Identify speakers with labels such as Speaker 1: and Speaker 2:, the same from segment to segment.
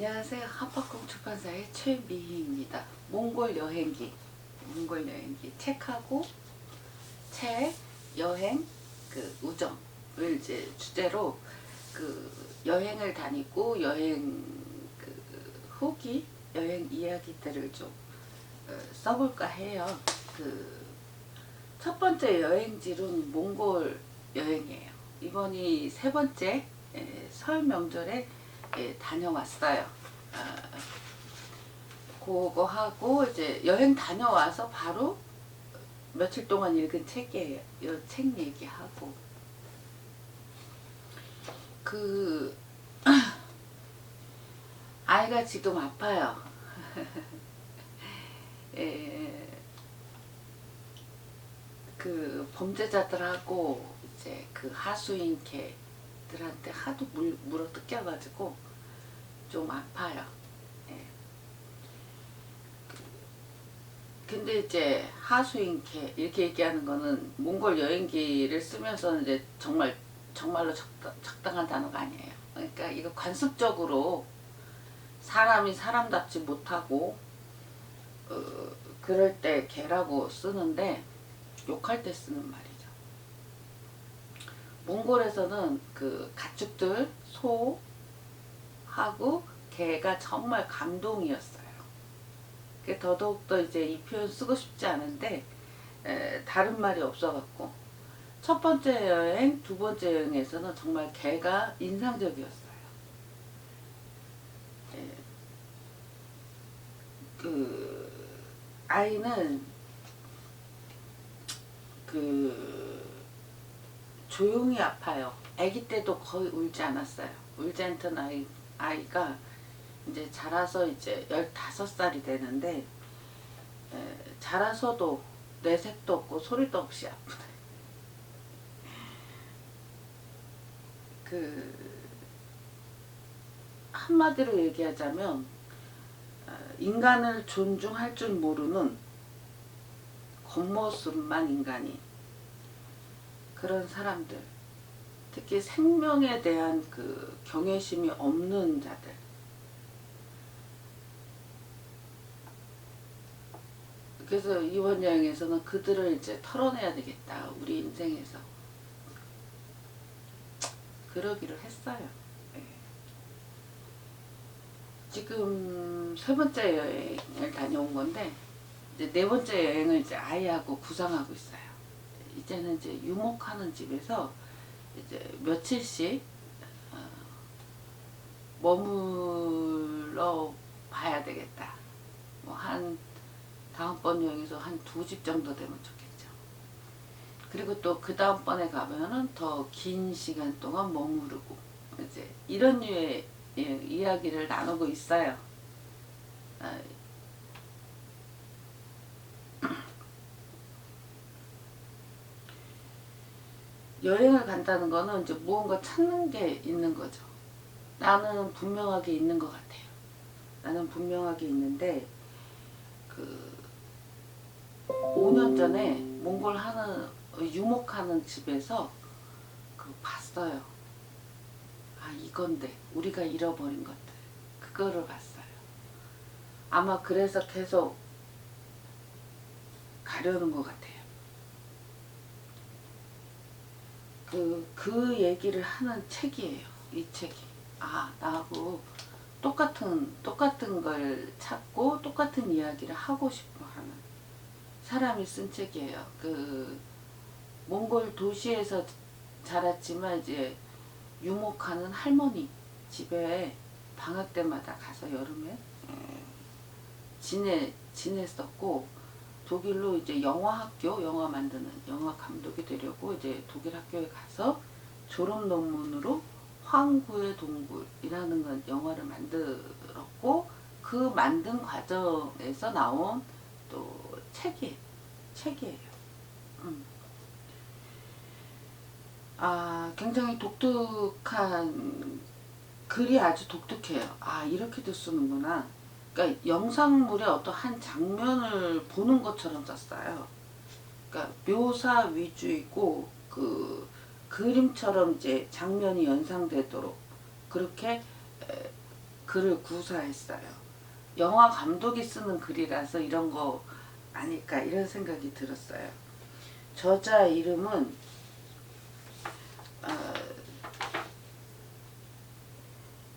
Speaker 1: 안녕하세요. 한박공 출판사의 최미희입니다. 몽골 여행기, 책하고 책, 여행, 우정을 이제 주제로 여행을 다니고 여행 후기, 여행 이야기들을 좀 써볼까 해요. 첫 번째 여행지는 몽골 여행이에요. 이번이 세 번째 설 명절에 다녀왔어요. 그거 하고 이제 여행 다녀와서 바로 며칠 동안 읽은 책이에요. 이 책 얘기하고 아이가 지금 아파요. 범죄자들하고 이제 하수인 개들한테 하도 물어 뜯겨가지고 좀 아파요. 예. 근데 이제 하수인 개 이렇게 얘기하는 거는 몽골 여행기를 쓰면서는 이제 정말로 적당한 단어가 아니에요. 그러니까 이거 관습적으로 사람이 사람답지 못하고 그럴 때 개라고 쓰는데 욕할 때 쓰는 말이죠. 몽골에서는 가축들 소하고 개가 정말 감동이었어요. 더더욱더 이제 이 표현 쓰고 싶지 않은데 다른 말이 없어갖고 첫 번째 여행, 두 번째 여행에서는 정말 개가 인상적이었어요. 아이는 조용히 아파요. 아기 때도 거의 울지 않았어요. 울지 않던 아이가 이제 자라서 이제 15살이 되는데 자라서도 내색도 없고 소리도 없이 아프네. 한마디로 얘기하자면 인간을 존중할 줄 모르는 겉모습만 인간이 그런 사람들, 특히 생명에 대한 경외심이 없는 자들, 그래서 이번 여행에서는 그들을 이제 털어내야 되겠다. 우리 인생에서 그러기로 했어요. 네. 지금 세 번째 여행을 다녀온 건데 이제 네 번째 여행을 이제 아이하고 구상하고 있어요. 이제는 이제 유목하는 집에서 이제 며칠씩 머물러 봐야 되겠다. 다음번 여행에서 한 2집 정도 되면 좋겠죠. 그리고 또 그 다음번에 가면은 더 긴 시간 동안 머무르고 이제 이런 류의 이야기를 나누고 있어요. 여행을 간다는 거는 이제 무언가 찾는 게 있는 거죠. 나는 분명하게 있는 것 같아요. 나는 분명하게 있는데 5년 전에 몽골 유목하는 집에서 봤어요. 아, 이건데 우리가 잃어버린 것들, 그거를 봤어요. 아마 그래서 계속 가려는 것 같아요. 그 얘기를 하는 책이에요. 이 책이. 아, 나하고 똑같은 걸 찾고 똑같은 이야기를 하고 싶어 하는 사람이 쓴 책이에요. 몽골 도시에서 자랐지만 이제 유목하는 할머니 집에 방학 때마다 가서 여름에 지냈었고, 독일로 이제 영화 만드는 영화 감독이 되려고 이제 독일 학교에 가서 졸업 논문으로 황구의 동굴이라는 영화를 만들었고, 그 만든 과정에서 나온 또 책이에요. 굉장히 독특한 글이 아주 독특해요. 아, 이렇게도 쓰는구나. 그러니까 영상물의 어떤 한 장면을 보는 것처럼 썼어요. 그러니까 묘사 위주이고 그림처럼 이제 장면이 연상되도록 그렇게 글을 구사했어요. 영화 감독이 쓰는 글이라서 이런 거 아닐까 이런 생각이 들었어요. 저자 이름은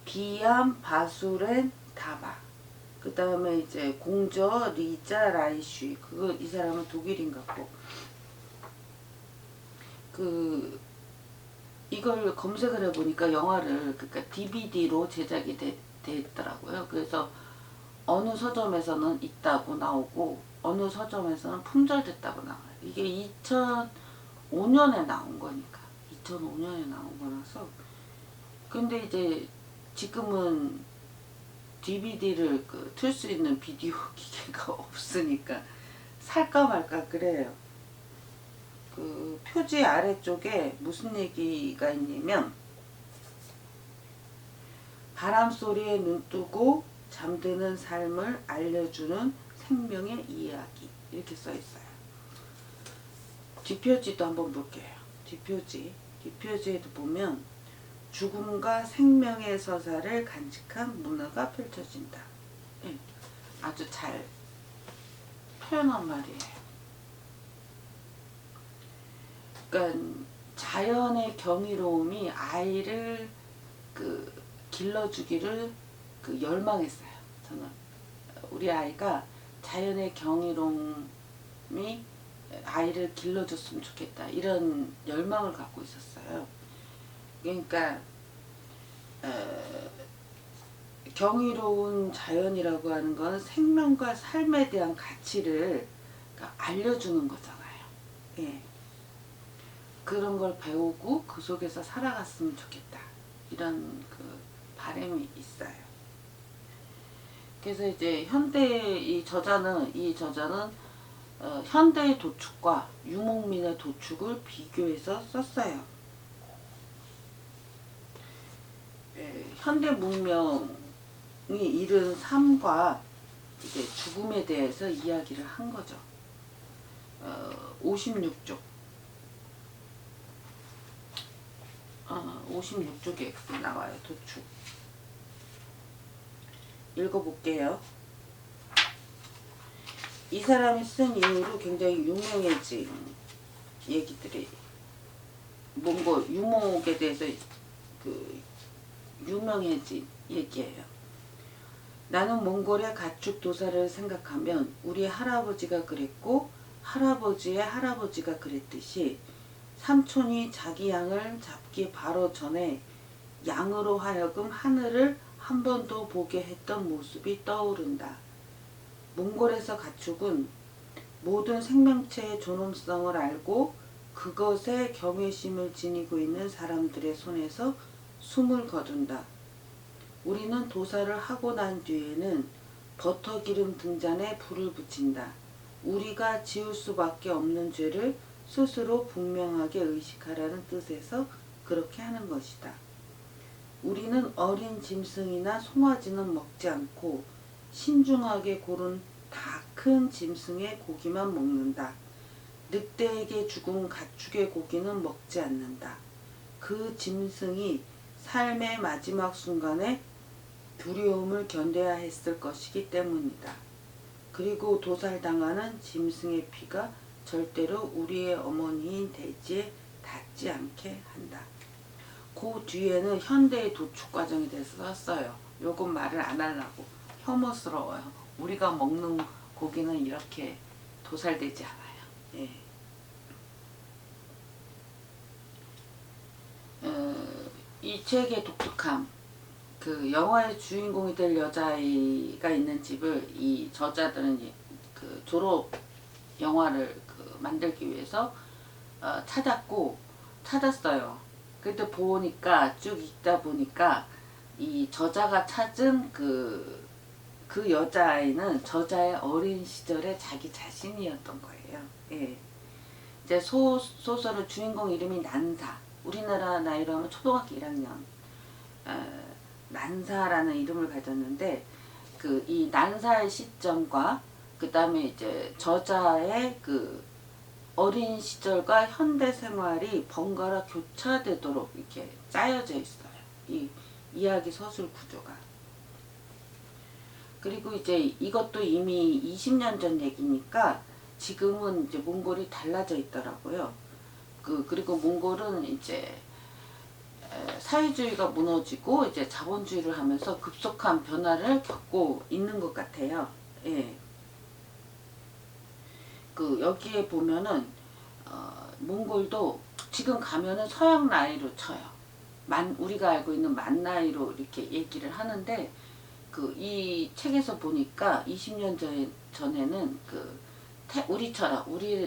Speaker 1: 비암 바수렌 다바. 그 다음에 이제 공저 리자 라이슈. 그거 이 사람은 독일인 것 같고. 이걸 검색을 해보니까 영화를 그러니까 DVD로 제작이 됐더라고요. 그래서 어느 서점에서는 있다고 나오고 어느 서점에서는 품절됐다고 나와요. 이게 2005년에 나온 거니까 2005년에 나온 거라서. 근데 이제 지금은 DVD를 틀 수 있는 비디오 기계가 없으니까 살까 말까 그래요. 표지 아래쪽에 무슨 얘기가 있냐면 바람소리에 눈뜨고 잠드는 삶을 알려주는 생명의 이야기 이렇게 써있어요. 뒷표지도 한번 볼게요. 뒷표지에도 보면 죽음과 생명의 서사를 간직한 문화가 펼쳐진다. 네, 아주 잘 표현한 말이에요. 그러니까 자연의 경이로움이 아이를 길러주기를 열망했어요. 저는 우리 아이가 자연의 경이로움이 아이를 길러줬으면 좋겠다 이런 열망을 갖고 있었어요. 그러니까 경이로운 자연이라고 하는 건 생명과 삶에 대한 가치를 알려주는 거잖아요. 예. 그런 걸 배우고 그 속에서 살아갔으면 좋겠다 이런 바람이 있어요. 그래서 이제 이 저자는 현대의 도축과 유목민의 도축을 비교해서 썼어요. 현대 문명이 이룬 삶과 이제 죽음에 대해서 이야기를 한 거죠. 56쪽. 56쪽에 나와요. 도축. 읽어볼게요. 이 사람이 쓴 이후로 굉장히 유명해진 얘기들이 몽골 유목에 대해서 유명해진 얘기예요. 나는 몽골의 가축 도사를 생각하면 우리 할아버지가 그랬고 할아버지의 할아버지가 그랬듯이 삼촌이 자기 양을 잡기 바로 전에 양으로 하여금 하늘을 한 번 더 보게 했던 모습이 떠오른다. 몽골에서 가축은 모든 생명체의 존엄성을 알고 그것에 경외심을 지니고 있는 사람들의 손에서 숨을 거둔다. 우리는 도사를 하고 난 뒤에는 버터기름 등잔에 불을 붙인다. 우리가 지을 수밖에 없는 죄를 스스로 분명하게 의식하라는 뜻에서 그렇게 하는 것이다. 우리는 어린 짐승이나 송아지는 먹지 않고 신중하게 고른 다 큰 짐승의 고기만 먹는다. 늑대에게 죽은 가축의 고기는 먹지 않는다. 그 짐승이 삶의 마지막 순간에 두려움을 견뎌야 했을 것이기 때문이다. 그리고 도살당하는 짐승의 피가 절대로 우리의 어머니인 돼지에 닿지 않게 한다. 그 뒤에는 현대의 도축 과정에 대해서 썼어요. 요건 말을 안 하려고. 혐오스러워요. 우리가 먹는 고기는 이렇게 도살되지 않아요. 예. 이 책의 독특함, 영화의 주인공이 될 여자아이가 있는 집을 이 저자들은 졸업 영화를 만들기 위해서 찾았어요. 그때 보니까 쭉 읽다 보니까 이 저자가 찾은 그 여자아이는 저자의 어린 시절의 자기 자신이었던 거예요. 예. 이제 소설의 주인공 이름이 난사. 우리나라 나이로 하면 초등학교 1학년. 난사라는 이름을 가졌는데 이 난사의 시점과 그 다음에 이제 저자의 어린 시절과 현대 생활이 번갈아 교차되도록 이렇게 짜여져 있어요. 이 이야기 서술 구조가. 그리고 이제 이것도 이미 20년 전 얘기니까 지금은 이제 몽골이 달라져 있더라고요. 그리고 몽골은 이제 사회주의가 무너지고 이제 자본주의를 하면서 급속한 변화를 겪고 있는 것 같아요. 예. 여기에 보면은 몽골도 지금 가면은 서양 나이로 쳐요. 우리가 알고 있는 만 나이로 이렇게 얘기를 하는데 이 책에서 보니까 20년 전에는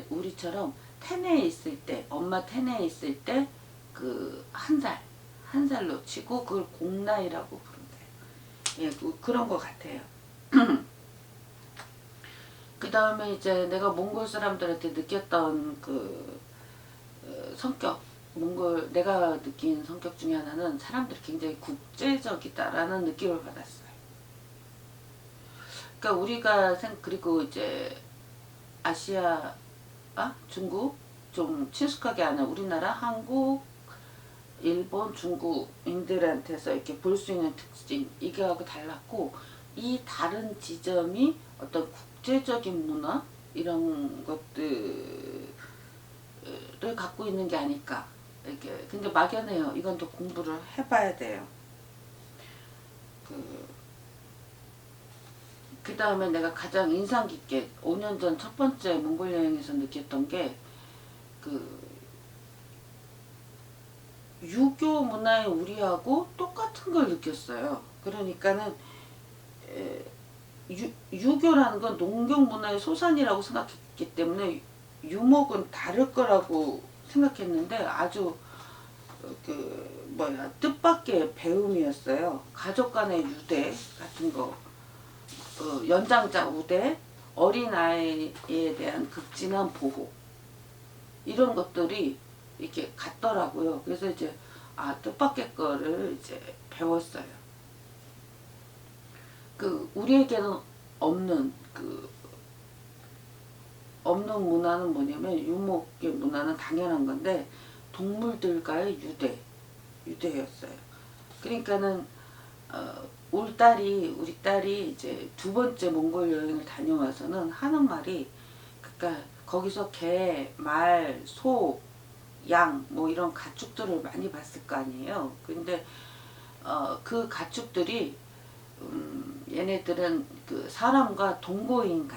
Speaker 1: 우리처럼 태내에 있을 때, 엄마 태내에 있을 때 한 살로 치고 그걸 공나이라고 부른대요. 예, 그런 것 같아요. 그 다음에 이제 내가 몽골 사람들한테 느꼈던 성격, 내가 느낀 성격 중에 하나는 사람들이 굉장히 국제적이다라는 느낌을 받았어요. 그러니까 그리고 이제 아시아, 중국, 좀 친숙하게 아는 우리나라, 한국, 일본, 중국인들한테서 이렇게 볼 수 있는 특징, 이거하고 달랐고, 이 다른 지점이 어떤 국제적인 문화, 이런 것들을 갖고 있는 게 아닐까. 이렇게. 근데 막연해요. 이건 또 공부를 해봐야 돼요. 그 다음에 내가 가장 인상 깊게 5년 전 첫 번째 몽골 여행에서 느꼈던 게 유교 문화의 우리하고 똑같은 걸 느꼈어요. 그러니까는 유교라는 건 농경 문화의 소산이라고 생각했기 때문에 유목은 다를 거라고 생각했는데 아주 뜻밖의 배움이었어요. 가족 간의 유대 같은 거, 연장자 우대, 어린아이에 대한 극진한 보호, 이런 것들이 이렇게 같더라고요. 그래서 이제 뜻밖의 거를 이제 배웠어요. 우리에게는 없는 문화는 뭐냐면, 유목의 문화는 당연한 건데 동물들과의 유대였어요. 그러니까는 우리 딸이 이제 두 번째 몽골 여행을 다녀와서는 하는 말이, 그러니까 거기서 개, 말, 소, 양, 뭐 이런 가축들을 많이 봤을 거 아니에요. 근데 그 가축들이 얘네들은 사람과 동거인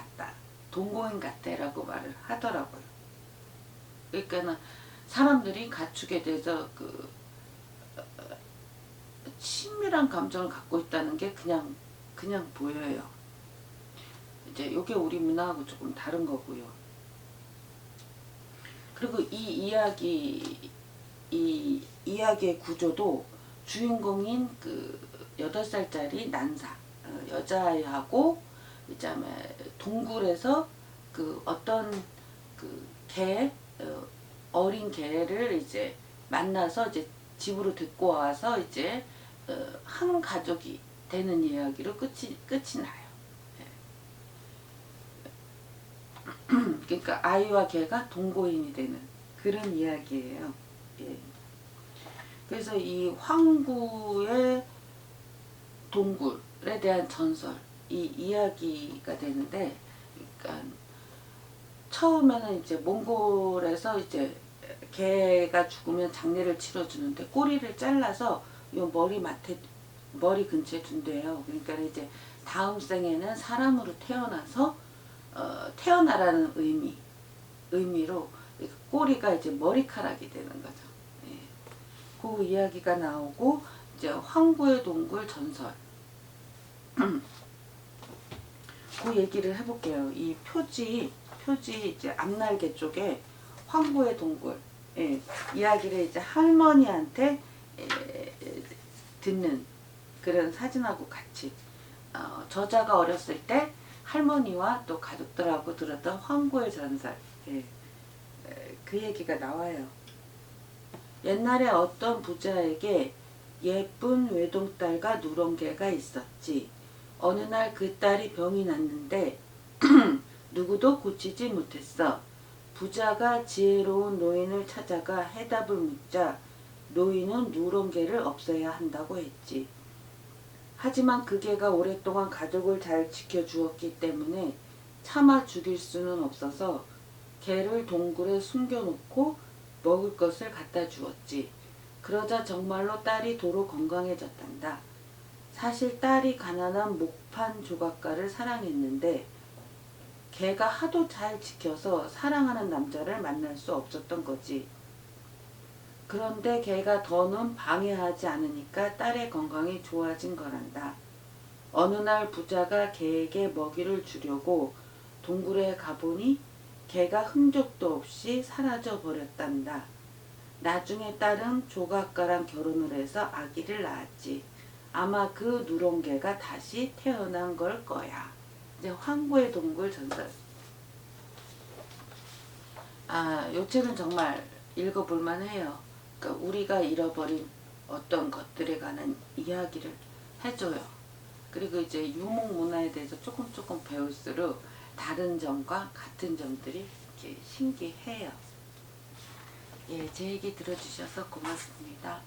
Speaker 1: 같다라고 말을 하더라고요. 그러니까는 사람들이 가축에 대해서 친밀한 감정을 갖고 있다는 게 그냥 보여요. 이제 요게 우리 문화하고 조금 다른 거고요. 그리고 이 이야기의 구조도 주인공인 8살짜리 난사, 여자아이하고 이제 동굴에서 어떤 어린 개를 이제 만나서 이제 집으로 데리고 와서 이제 한 가족이 되는 이야기로 끝이 나요. 그러니까 아이와 개가 동거인이 되는 그런 이야기예요. 예. 그래서 이 황구의 동굴에 대한 전설, 이 이야기가 되는데, 그러니까 처음에는 이제 몽골에서 이제 개가 죽으면 장례를 치러주는데 꼬리를 잘라서 요 머리 근처에 둔대요. 그러니까 이제 다음 생에는 사람으로 태어나라는 의미로 꼬리가 이제 머리카락이 되는 거죠. 예. 그 이야기가 나오고, 이제 황구의 동굴 전설. 그 얘기를 해볼게요. 이 표지 이제 앞날개 쪽에 황구의 동굴, 이야기를 이제 할머니한테 듣는 그런 사진하고 같이, 저자가 어렸을 때 할머니와 또 가족들하고 들었던 황구의 전설, 그 얘기가 나와요. 옛날에 어떤 부자에게 예쁜 외동딸과 누렁개가 있었지. 어느 날 그 딸이 병이 났는데 누구도 고치지 못했어. 부자가 지혜로운 노인을 찾아가 해답을 묻자 노인은 누렁개를 없애야 한다고 했지. 하지만 그 개가 오랫동안 가족을 잘 지켜주었기 때문에 차마 죽일 수는 없어서 개를 동굴에 숨겨놓고 먹을 것을 갖다 주었지. 그러자 정말로 딸이 도로 건강해졌단다. 사실 딸이 가난한 목판 조각가를 사랑했는데 걔가 하도 잘 지켜서 사랑하는 남자를 만날 수 없었던 거지. 그런데 걔가 더는 방해하지 않으니까 딸의 건강이 좋아진 거란다. 어느 날 부자가 걔에게 먹이를 주려고 동굴에 가보니 걔가 흔적도 없이 사라져 버렸단다. 나중에 딸은 조각가랑 결혼을 해서 아기를 낳았지. 아마 그 누렁개가 다시 태어난 걸 거야. 이제 황구의 동굴 전설. 요 책은 정말 읽어볼만 해요. 그러니까 우리가 잃어버린 어떤 것들에 관한 이야기를 해줘요. 그리고 이제 유목 문화에 대해서 조금 배울수록 다른 점과 같은 점들이 이렇게 신기해요. 예, 제 얘기 들어주셔서 고맙습니다.